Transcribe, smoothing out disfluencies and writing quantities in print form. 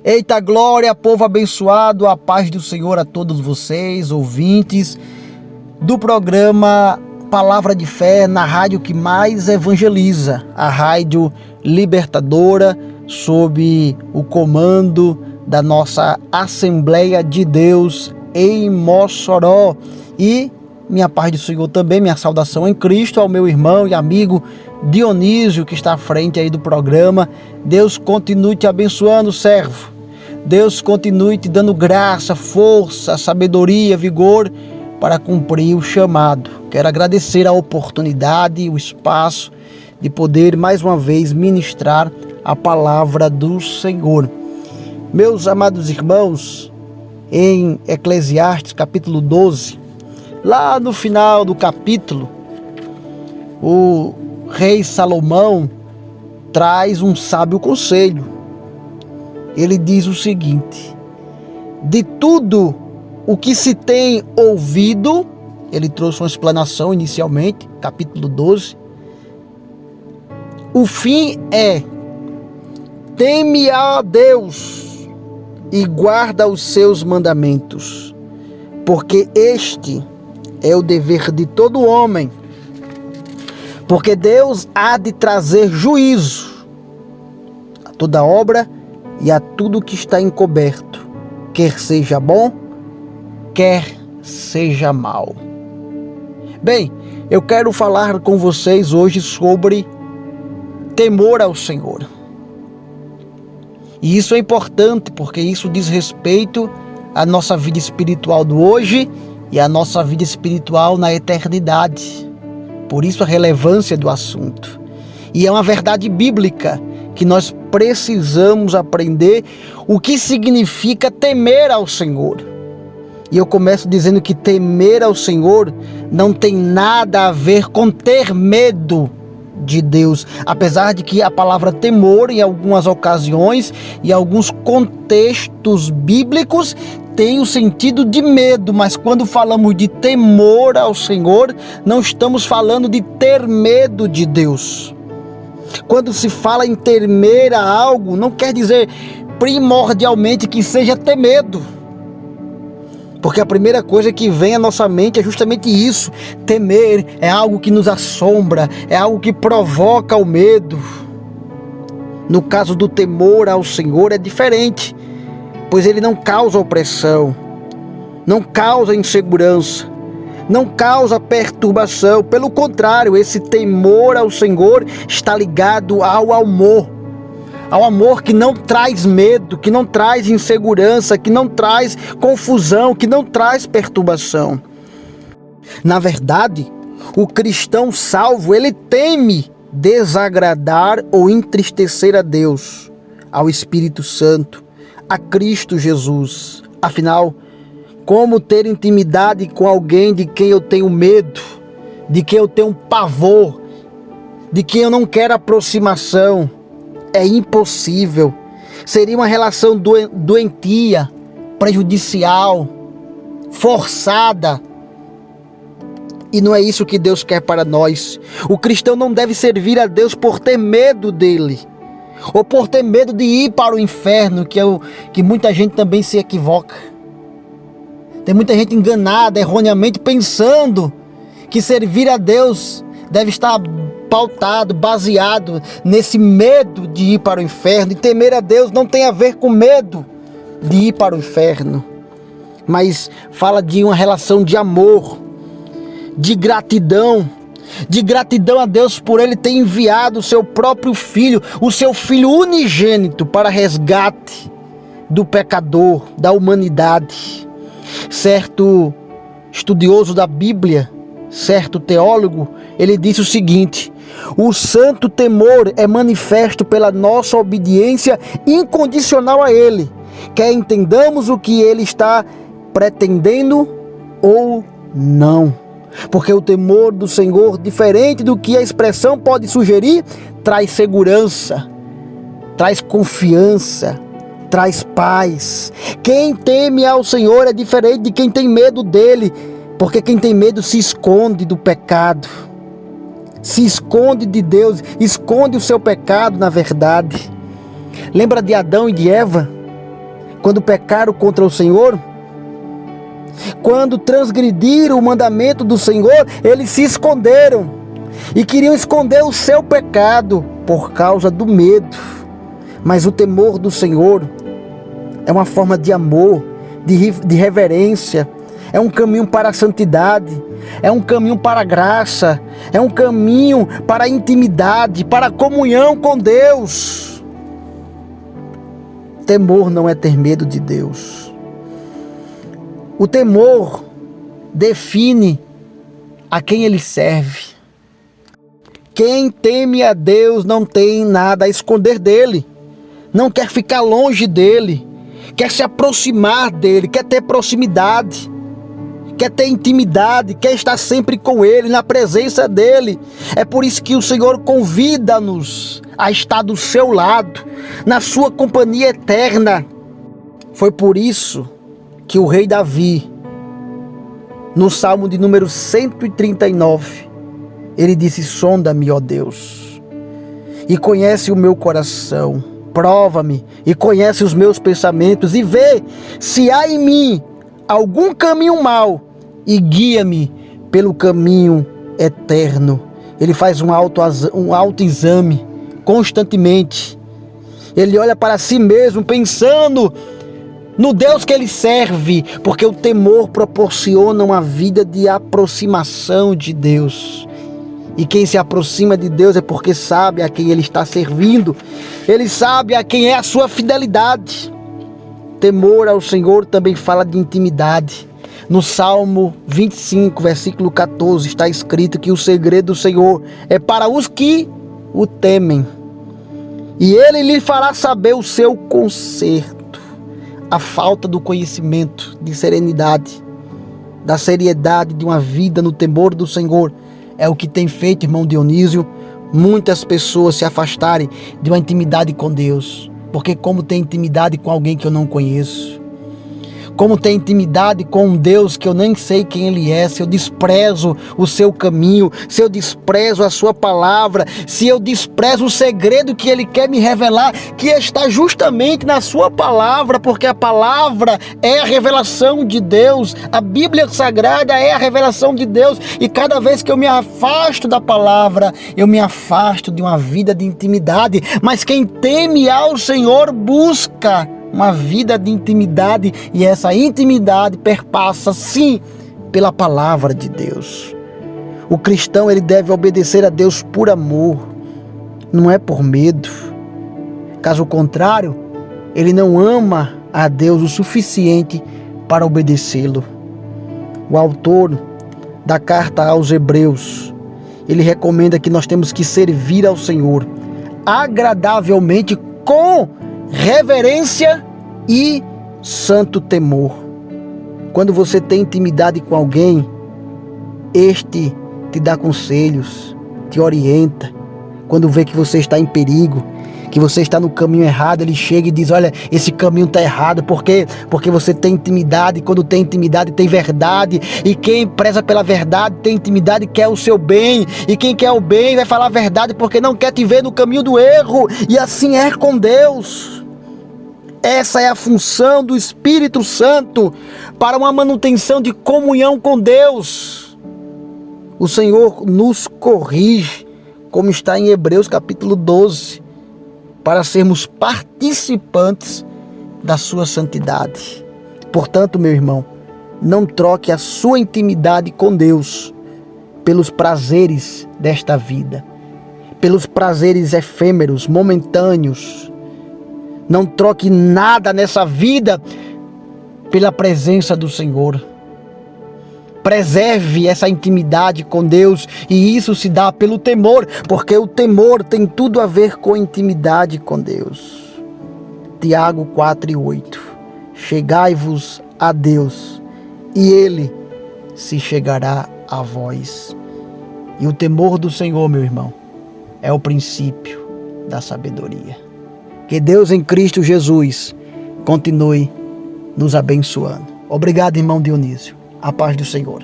Eita glória, povo abençoado, a paz do Senhor a todos vocês, ouvintes do programa Palavra de Fé, na rádio que mais evangeliza, a Rádio Libertadora, sob o comando da nossa Assembleia de Deus em Mossoró. E minha paz do Senhor também, minha saudação em Cristo ao meu irmão e amigo Dionísio, que está à frente aí do programa. Deus continue te abençoando, servo. Deus continue te dando graça, força, sabedoria, vigor para cumprir o chamado. Quero agradecer a oportunidade, o espaço de poder mais uma vez ministrar a palavra do Senhor. Meus amados irmãos, em Eclesiastes capítulo 12, lá no final do capítulo, o rei Salomão traz um sábio conselho. Ele diz o seguinte: de tudo o que se tem ouvido, ele trouxe uma explanação inicialmente, capítulo 12, o fim é: teme a Deus e guarda os seus mandamentos, porque este é o dever de todo homem, porque Deus há de trazer juízo a toda obra e a tudo que está encoberto, quer seja bom, quer seja mal. Bem, eu quero falar com vocês hoje sobre temor ao Senhor. E isso é importante, porque isso diz respeito à nossa vida espiritual do hoje e à nossa vida espiritual na eternidade. Por isso a relevância do assunto. E é uma verdade bíblica que nós precisamos aprender o que significa temer ao Senhor. E eu começo dizendo que temer ao Senhor não tem nada a ver com ter medo de Deus. Apesar de que a palavra temor, em algumas ocasiões e alguns contextos bíblicos, tem o sentido de medo, mas quando falamos de temor ao Senhor, não estamos falando de ter medo de Deus. Quando se fala em temer a algo, não quer dizer primordialmente que seja ter medo. Porque a primeira coisa que vem à nossa mente é justamente isso. Temer é algo que nos assombra, é algo que provoca o medo. No caso do temor ao Senhor é diferente, pois ele não causa opressão, não causa insegurança, não causa perturbação. Pelo contrário, esse temor ao Senhor está ligado ao amor que não traz medo, que não traz insegurança, que não traz confusão, que não traz perturbação. Na verdade, o cristão salvo, ele teme desagradar ou entristecer a Deus, ao Espírito Santo, a Cristo Jesus. Afinal, como ter intimidade com alguém de quem eu tenho medo, de quem eu tenho pavor, de quem eu não quero aproximação? É impossível. Seria uma relação doentia, prejudicial, forçada. E não é isso que Deus quer para nós. O cristão não deve servir a Deus por ter medo dele, ou por ter medo de ir para o inferno, que muita gente também se equivoca. Tem muita gente enganada erroneamente, pensando que servir a Deus deve estar pautado, baseado nesse medo de ir para o inferno. E temer a Deus não tem a ver com medo de ir para o inferno, mas fala de uma relação de amor, de gratidão a Deus por Ele ter enviado o seu próprio Filho, o seu Filho unigênito, para resgate do pecador, da humanidade. Certo estudioso da Bíblia, certo teólogo, ele disse o seguinte: o santo temor é manifesto pela nossa obediência incondicional a Ele, quer entendamos o que Ele está pretendendo ou não. Porque o temor do Senhor, diferente do que a expressão pode sugerir, traz segurança, traz confiança, traz paz. Quem teme ao Senhor é diferente de quem tem medo dele, porque quem tem medo se esconde do pecado, se esconde de Deus, esconde o seu pecado na verdade. Lembra de Adão e de Eva? quando pecaram contra o Senhor, quando transgrediram o mandamento do Senhor, eles se esconderam e queriam esconder o seu pecado por causa do medo. Mas o temor do Senhor é uma forma de amor, de reverência, é um caminho para a santidade, é um caminho para a graça, é um caminho para a intimidade, para a comunhão com Deus. Temor não é ter medo de Deus. O temor define a quem ele serve. Quem teme a Deus não tem nada a esconder dele, não quer ficar longe dele, quer se aproximar dele, quer ter proximidade, quer ter intimidade, quer estar sempre com ele, na presença dele. É por isso que o Senhor convida-nos a estar do seu lado, na sua companhia eterna. Foi por isso que o rei Davi, no Salmo de número 139, ele disse: sonda-me, ó Deus, e conhece o meu coração, prova-me e conhece os meus pensamentos, e vê se há em mim algum caminho mau, e guia-me pelo caminho eterno. Ele faz um autoexame constantemente. Ele olha para si mesmo, pensando no Deus que ele serve, porque o temor proporciona uma vida de aproximação de Deus. E quem se aproxima de Deus é porque sabe a quem ele está servindo, ele sabe a quem é a sua fidelidade. Temor ao Senhor também fala de intimidade. No Salmo 25, versículo 14, está escrito que o segredo do Senhor é para os que o temem, e ele lhe fará saber o seu conserto. A falta do conhecimento, de serenidade, da seriedade de uma vida no temor do Senhor é o que tem feito, irmão Dionísio, muitas pessoas se afastarem de uma intimidade com Deus. Porque como tem intimidade com alguém que eu não conheço? Como tem intimidade com um Deus que eu nem sei quem ele é, se eu desprezo o seu caminho, se eu desprezo a sua palavra, se eu desprezo o segredo que ele quer me revelar, que está justamente na sua palavra, porque a palavra é a revelação de Deus, a Bíblia Sagrada é a revelação de Deus, e cada vez que eu me afasto da palavra, eu me afasto de uma vida de intimidade. Mas quem teme ao Senhor busca uma vida de intimidade, e essa intimidade perpassa sim pela palavra de Deus. O cristão, ele deve obedecer a Deus por amor, não é por medo. Caso contrário, ele não ama a Deus o suficiente para obedecê-lo. O autor da carta aos Hebreus, ele recomenda que nós temos que servir ao Senhor agradavelmente, com reverência e santo temor. Quando você tem intimidade com alguém, este te dá conselhos, te orienta. Quando vê que você está em perigo, que você está no caminho errado, ele chega e diz: olha, esse caminho está errado. Por quê? Porque você tem intimidade. Quando tem intimidade, tem verdade. E quem preza pela verdade, tem intimidade, quer o seu bem. E quem quer o bem vai falar a verdade, porque não quer te ver no caminho do erro. E assim é com Deus. Essa é a função do Espírito Santo para uma manutenção de comunhão com Deus. O Senhor nos corrige, como está em Hebreus capítulo 12, para sermos participantes da sua santidade. Portanto, meu irmão, não troque a sua intimidade com Deus pelos prazeres desta vida, pelos prazeres efêmeros, momentâneos. Não troque nada nessa vida pela presença do Senhor. Preserve essa intimidade com Deus, e isso se dá pelo temor, porque o temor tem tudo a ver com intimidade com Deus. Tiago 4:8. Chegai-vos a Deus, e Ele se chegará a vós. E o temor do Senhor, meu irmão, é o princípio da sabedoria. Que Deus em Cristo Jesus continue nos abençoando. Obrigado, irmão Dionísio. A paz do Senhor.